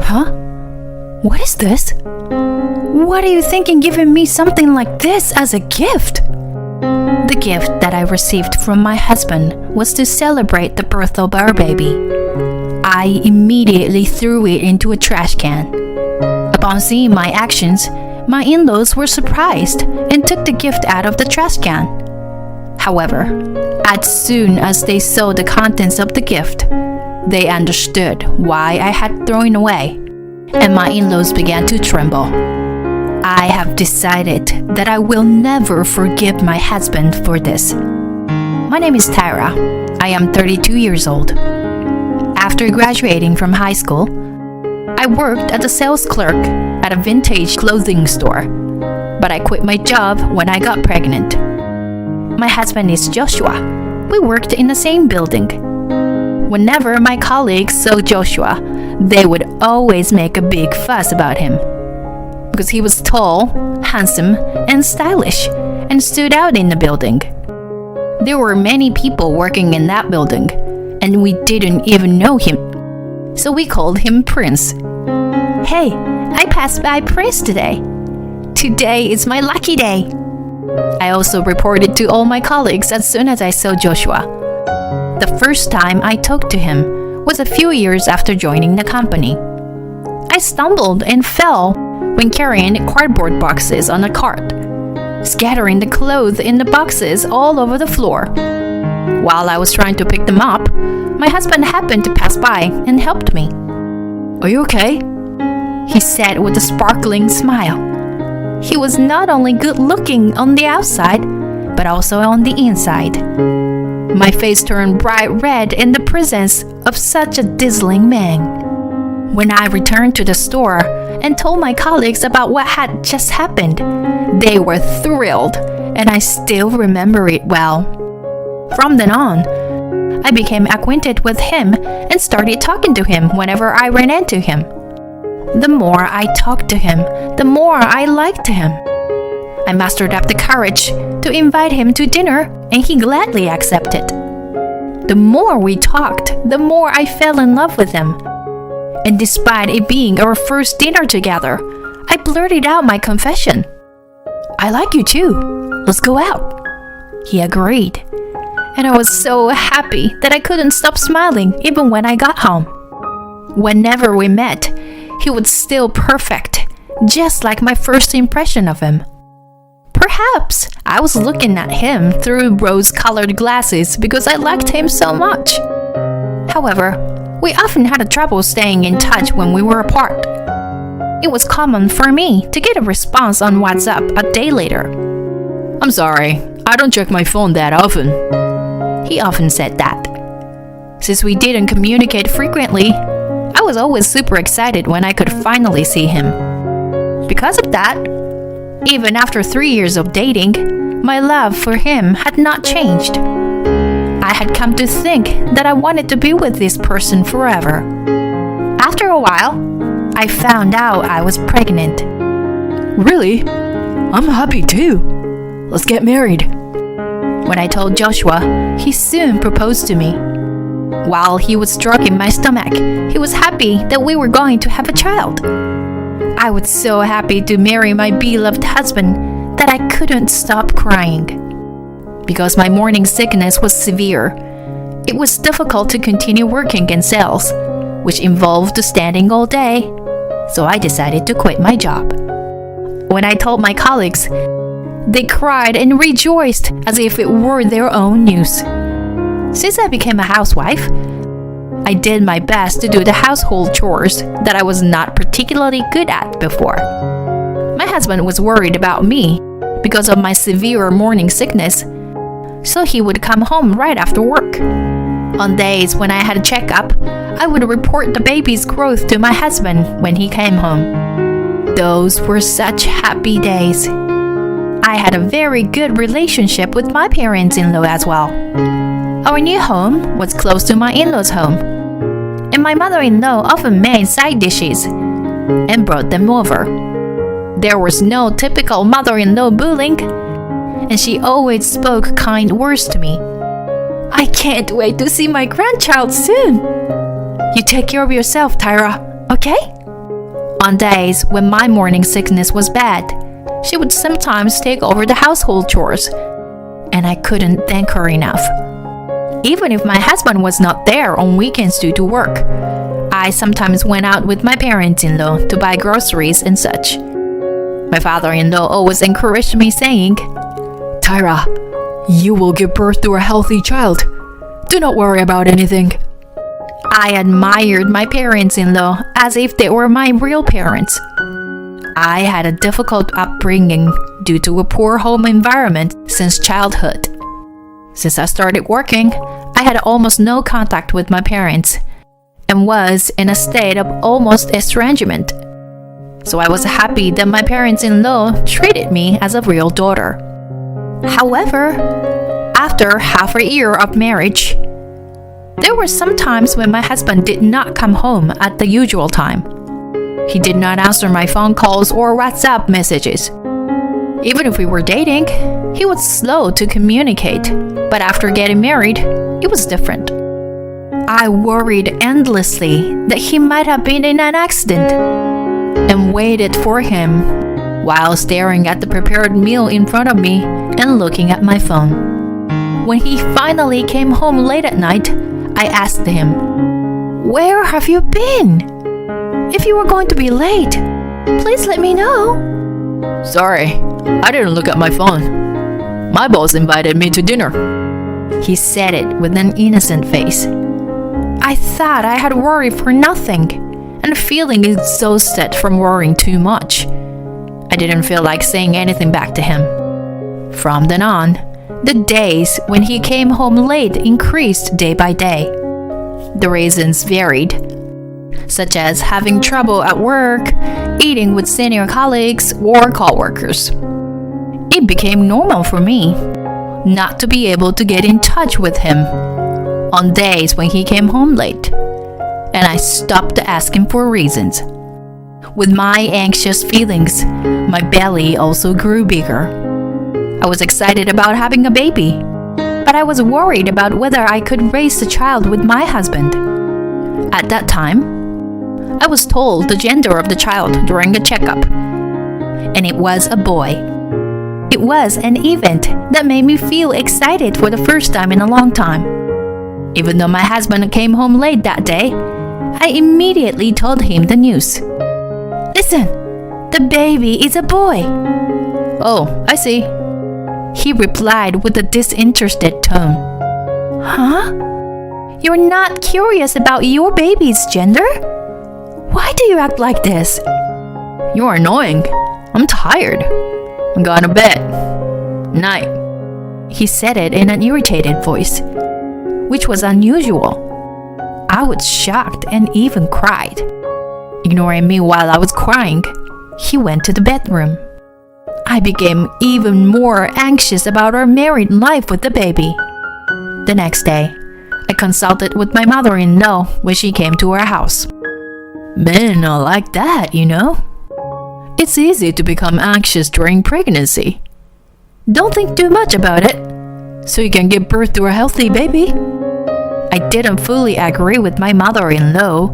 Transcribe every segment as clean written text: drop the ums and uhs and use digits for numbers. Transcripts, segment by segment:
Huh? What is this? What are you thinking giving me something like this as a gift? The gift that I received from my husband was to celebrate the birth of our baby. I immediately threw it into a trash can. Upon seeing my actions, my in-laws were surprised and took the gift out of the trash can. However, as soon as they saw the contents of the gift, they understood why I had thrown it away, and my in-laws began to tremble. I have decided that I will never forgive my husband for this. My name is Tyra. I am 32 years old. After graduating from high school, I worked as a sales clerk at a vintage clothing store, but I quit my job when I got pregnant. My husband is Joshua. We worked in the same building. Whenever my colleagues saw Joshua, they would always make a big fuss about him because he was tall, handsome, and stylish and stood out in the building. There were many people working in that building, and we didn't even know him, so we called him Prince. Hey, I passed by Prince today. Today is my lucky day. I also reported to all my colleagues as soon as I saw Joshua. The first time I talked to him was a few years after joining the company. I stumbled and fell when carrying cardboard boxes on a cart, scattering the clothes in the boxes all over the floor. While I was trying to pick them up, my husband happened to pass by and helped me. "Are you okay?" he said with a sparkling smile. He was not only good looking on the outside, but also on the inside. My face turned bright red in the presence of such a dazzling man. When I returned to the store and told my colleagues about what had just happened, they were thrilled, and I still remember it well. From then on, I became acquainted with him and started talking to him whenever I ran into him. The more I talked to him, the more I liked him. I mustered up the courage to invite him to dinner, and he gladly accepted. The more we talked, the more I fell in love with him. And despite it being our first dinner together, I blurted out my confession. "I like you too. Let's go out." He agreed, and I was so happy that I couldn't stop smiling even when I got home. Whenever we met, he was still perfect, just like my first impression of him. Perhaps I was looking at him through rose-colored glasses because I liked him so much. However, we often had trouble staying in touch when we were apart. It was common for me to get a response on WhatsApp a day later. "I'm sorry, I don't check my phone that often." He often said that. Since we didn't communicate frequently, I was always super excited when I could finally see him. Because of that, even after 3 years of dating, my love for him had not changed. I had come to think that I wanted to be with this person forever. After a while, I found out I was pregnant. "Really? I'm happy too. Let's get married." When I told Joshua, he soon proposed to me. While he was stroking my stomach, he was happy that we were going to have a child. I was so happy to marry my beloved husband that I couldn't stop crying. Because my morning sickness was severe, it was difficult to continue working in sales, which involved standing all day, so I decided to quit my job. When I told my colleagues, they cried and rejoiced as if it were their own news. Since I became a housewife, I did my best to do the household chores that I was not particularly good at before. My husband was worried about me because of my severe morning sickness, so he would come home right after work. On days when I had a checkup, I would report the baby's growth to my husband when he came home. Those were such happy days. I had a very good relationship with my parents-in-law as well. Our new home was close to my in-laws' home, and my mother-in-law often made side dishes and brought them over. There was no typical mother-in-law bullying, and she always spoke kind words to me. "I can't wait to see my grandchild soon." "You take care of yourself, Tyra, okay?" On days when my morning sickness was bad, she would sometimes take over the household chores, and I couldn't thank her enough. Even if my husband was not there on weekends due to work, I sometimes went out with my parents-in-law to buy groceries and such. My father-in-law always encouraged me, saying, "Tyra, you will give birth to a healthy child. Do not worry about anything." I admired my parents-in-law as if they were my real parents. I had a difficult upbringing due to a poor home environment since childhood. Since I started working, I had almost no contact with my parents and was in a state of almost estrangement. So I was happy that my parents-in-law treated me as a real daughter. However, after half a year of marriage, there were some times when my husband did not come home at the usual time. He did not answer my phone calls or WhatsApp messages. Even if we were dating, he was slow to communicate, but after getting married, it was different. I worried endlessly that he might have been in an accident and waited for him while staring at the prepared meal in front of me and looking at my phone. When he finally came home late at night, I asked him, "Where have you been? If you were going to be late, please let me know." "Sorry, I didn't look at my phone. My boss invited me to dinner." He said it with an innocent face. I thought I had worried for nothing and feeling exhausted from worrying too much. I didn't feel like saying anything back to him. From then on, the days when he came home late increased day by day. The reasons varied, such as having trouble at work, eating with senior colleagues or coworkers. It became normal for me not to be able to get in touch with him on days when he came home late, and I stopped asking for reasons. With my anxious feelings, my belly also grew bigger. I was excited about having a baby, but I was worried about whether I could raise the child with my husband. At that time, I was told the gender of the child during a checkup, and it was a boy. It was an event that made me feel excited for the first time in a long time. Even though my husband came home late that day, I immediately told him the news. "Listen, the baby is a boy." "Oh, I see," he replied with a disinterested tone. "Huh? You're not curious about your baby's gender? Why do you act like this?" "You're annoying. I'm tired. I'm going to bed. Night." He said it in an irritated voice, which was unusual. I was shocked and even cried. Ignoring me while I was crying, he went to the bedroom. I became even more anxious about our married life with the baby. The next day, I consulted with my mother-in-law when she came to our house. "Men are like that, you know. It's easy to become anxious during pregnancy. Don't think too much about it, so you can give birth to a healthy baby." I didn't fully agree with my mother-in-law,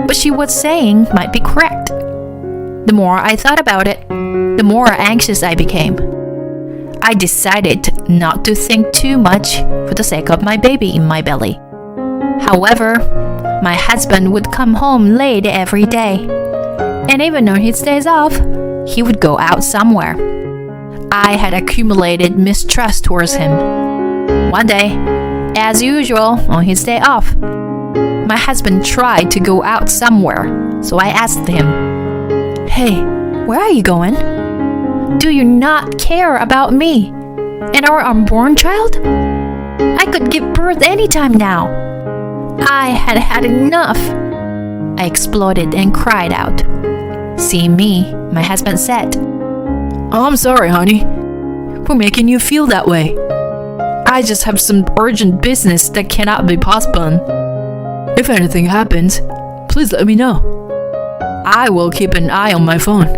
but she was saying might be correct. The more I thought about it, the more anxious I became. I decided not to think too much for the sake of my baby in my belly. However, my husband would come home late every day, and even on his days off, he would go out somewhere. I had accumulated mistrust towards him. One day, as usual, on his day off, my husband tried to go out somewhere, so I asked him, "Hey, where are you going? Do you not care about me and our unborn child? I could give birth anytime now." I had had enough. I exploded and cried out. Seeing me, my husband said, "I'm sorry, honey, for making you feel that way. I just have some urgent business that cannot be postponed. If anything happens, please let me know. I will keep an eye on my phone,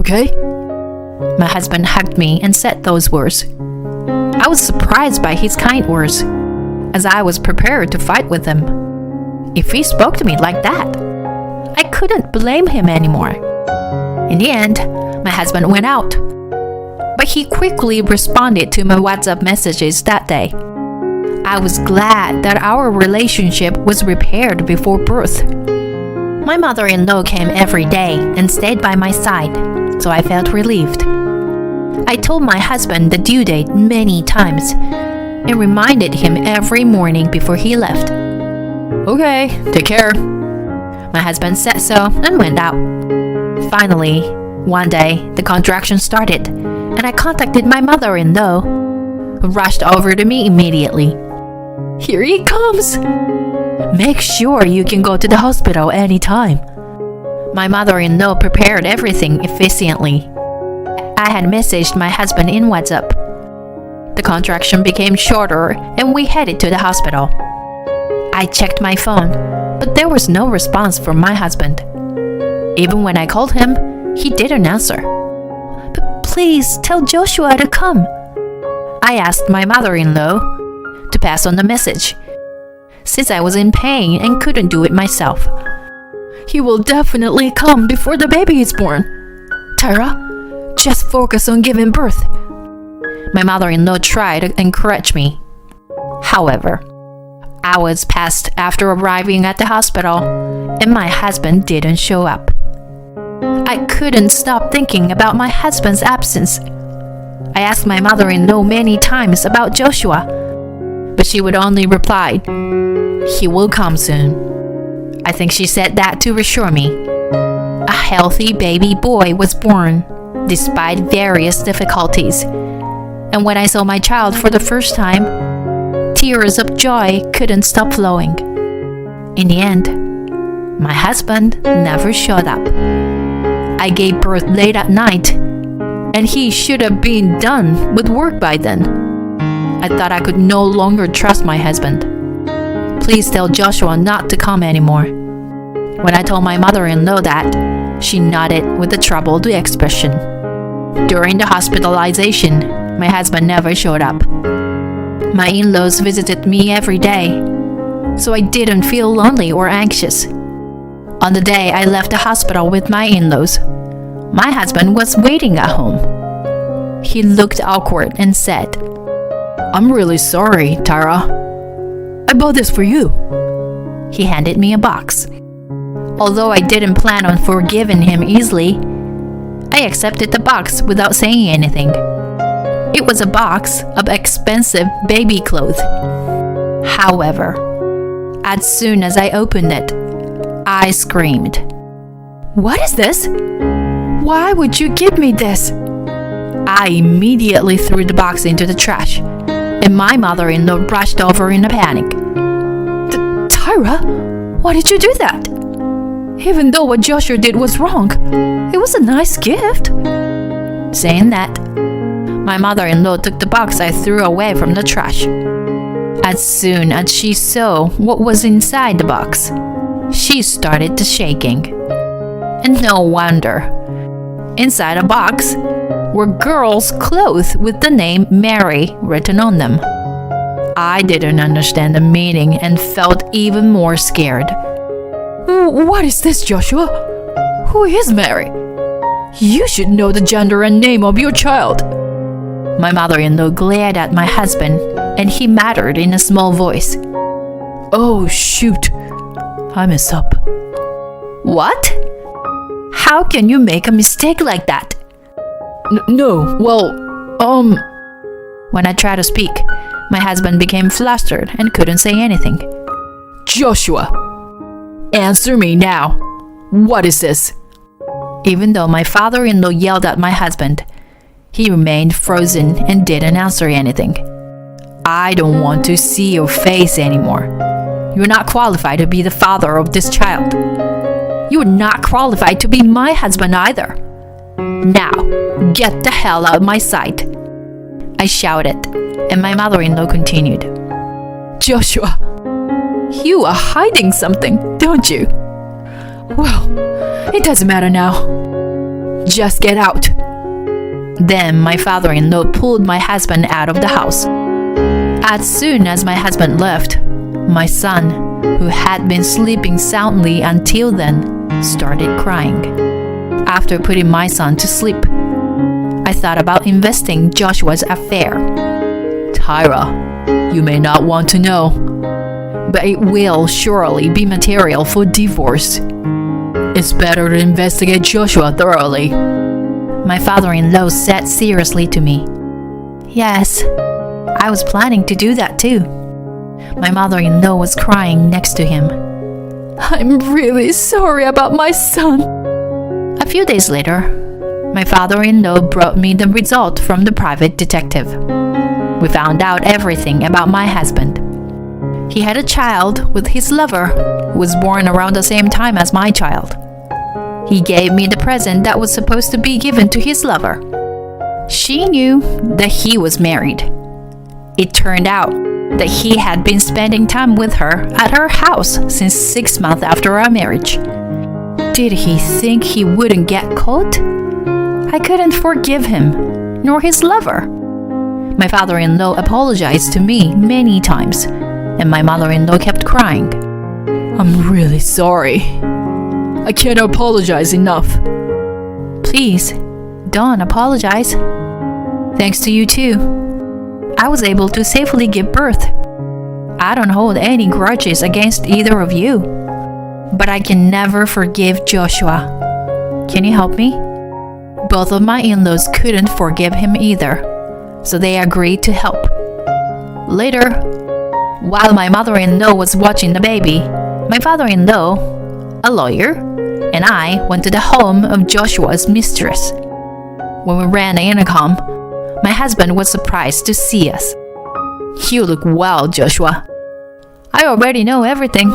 okay?" My husband hugged me and said those words. I was surprised by his kind words, as I was prepared to fight with him. If he spoke to me like that, I couldn't blame him anymore. In the end, my husband went out, but he quickly responded to my WhatsApp messages that day. I was glad that our relationship was repaired before birth. My mother-in-law came every day and stayed by my side, so I felt relieved. I told my husband the due date many times and reminded him every morning before he left. Okay, take care. My husband said so and went out. Finally, one day, the contraction started, and I contacted my mother-in-law, who rushed over to me immediately. Here he comes. Make sure you can go to the hospital anytime. My mother-in-law prepared everything efficiently. I had messaged my husband in WhatsApp. The contraction became shorter and we headed to the hospital. I checked my phone, but there was no response from my husband. Even when I called him, he didn't answer. Please tell Joshua to come. I asked my mother-in-law to pass on the message, since I was in pain and couldn't do it myself. He will definitely come before the baby is born. Tara, just focus on giving birth. My mother-in-law tried to encourage me. However, hours passed after arriving at the hospital, and my husband didn't show up. I couldn't stop thinking about my husband's absence. I asked my mother-in-law many times about Joshua, but she would only reply, "He will come soon." I think she said that to reassure me. A healthy baby boy was born, despite various difficulties. And when I saw my child for the first time, tears of joy couldn't stop flowing. In the end, my husband never showed up. I gave birth late at night, and he should have been done with work by then. I thought I could no longer trust my husband. Please tell Joshua not to come anymore. When I told my mother-in-law that, she nodded with a troubled expression. During the hospitalization, my husband never showed up. My in-laws visited me every day, so I didn't feel lonely or anxious. On the day I left the hospital with my in-laws, my husband was waiting at home. He looked awkward and said, "I'm really sorry, Tara. I bought this for you." He handed me a box. Although I didn't plan on forgiving him easily, I accepted the box without saying anything. It was a box of expensive baby clothes. However, as soon as I opened it, I screamed. "What is this? Why would you give me this?" I immediately threw the box into the trash, and my mother-in-law rushed over in a panic. Tyra, why did you do that? Even though what Joshua did was wrong, it was a nice gift. Saying that, my mother-in-law took the box I threw away from the trash. As soon as she saw what was inside the box, she started to shaking. And no wonder. Inside a box were girls' clothes with the name Mary written on them. I didn't understand the meaning and felt even more scared. What is this, Joshua? Who is Mary? You should know the gender and name of your child. My mother-in-law glared at my husband, and he muttered in a small voice, "Oh, shoot. I messed up." "What? How can you make a mistake like that?" No, well, When I tried to speak, my husband became flustered and couldn't say anything. "Joshua, answer me now. What is this?" Even though my father-in-law yelled at my husband, he remained frozen and didn't answer anything. "I don't want to see your face anymore. You're not qualified to be the father of this child. You're not qualified to be my husband either. Now, get the hell out of my sight," I shouted, and my mother-in-law continued. "Joshua, you are hiding something, don't you? Well, it doesn't matter now. Just get out." Then my father-in-law pulled my husband out of the house. As soon as my husband left, my son, who had been sleeping soundly until then, started crying. After putting my son to sleep, I thought about investing Joshua's affair. Tyra, you may not want to know, but it will surely be material for divorce. It's better to investigate Joshua thoroughly. My father-in-law said seriously to me. Yes, I was planning to do that too. My mother-in-law was crying next to him. I'm really sorry about my son. A few days later, my father-in-law brought me the result from the private detective. We found out everything about my husband. He had a child with his lover who was born around the same time as my child. He gave me the present that was supposed to be given to his lover. She knew that he was married. It turned out that he had been spending time with her at her house since 6 months after our marriage. Did he think he wouldn't get caught? I couldn't forgive him, nor his lover. My father-in-law apologized to me many times, and my mother-in-law kept crying. I'm really sorry. I can't apologize enough. Please, don't apologize. Thanks to you too, I was able to safely give birth. I don't hold any grudges against either of you, but I can never forgive Joshua. Can you help me? Both of my in-laws couldn't forgive him either, so they agreed to help. Later, while my mother-in-law was watching the baby, my father-in-law, a lawyer, and I went to the home of Joshua's mistress. When we ran the intercom, my husband was surprised to see us. You look well, Joshua. I already know everything.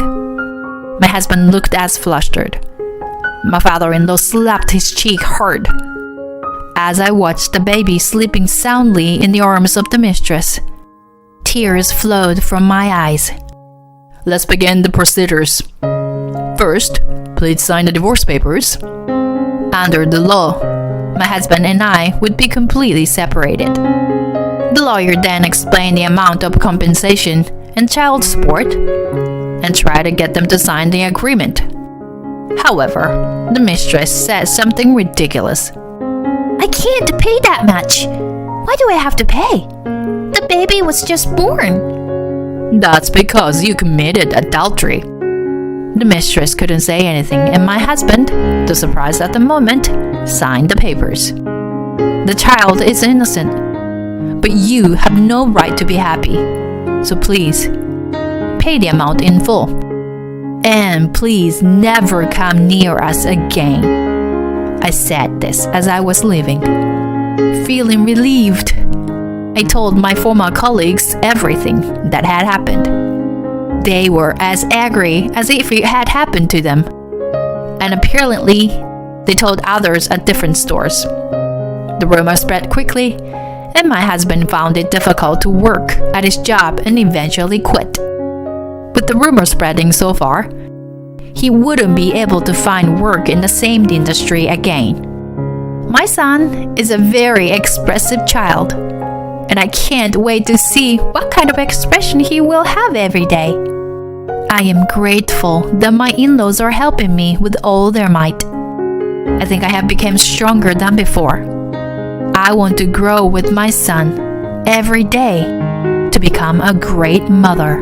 My husband looked as flustered. My father-in-law slapped his cheek hard. As I watched the baby sleeping soundly in the arms of the mistress, tears flowed from my eyes. Let's begin the procedures. First, please sign the divorce papers. Under the law, my husband and I would be completely separated. The lawyer then explained the amount of compensation and child support and tried to get them to sign the agreement. However, the mistress said something ridiculous. I can't pay that much. Why do I have to pay? The baby was just born. That's because you committed adultery. The mistress couldn't say anything, and my husband, too surprised at the moment, signed the papers. The child is innocent, but you have no right to be happy. So please, pay the amount in full. And please never come near us again. I said this as I was leaving. Feeling relieved, I told my former colleagues everything that had happened. They were as angry as if it had happened to them. And apparently, they told others at different stores. The rumor spread quickly, and my husband found it difficult to work at his job and eventually quit. With the rumor spreading so far, he wouldn't be able to find work in the same industry again. My son is a very expressive child, and I can't wait to see what kind of expression he will have every day. I am grateful that my in-laws are helping me with all their might. I think I have become stronger than before. I want to grow with my son every day to become a great mother.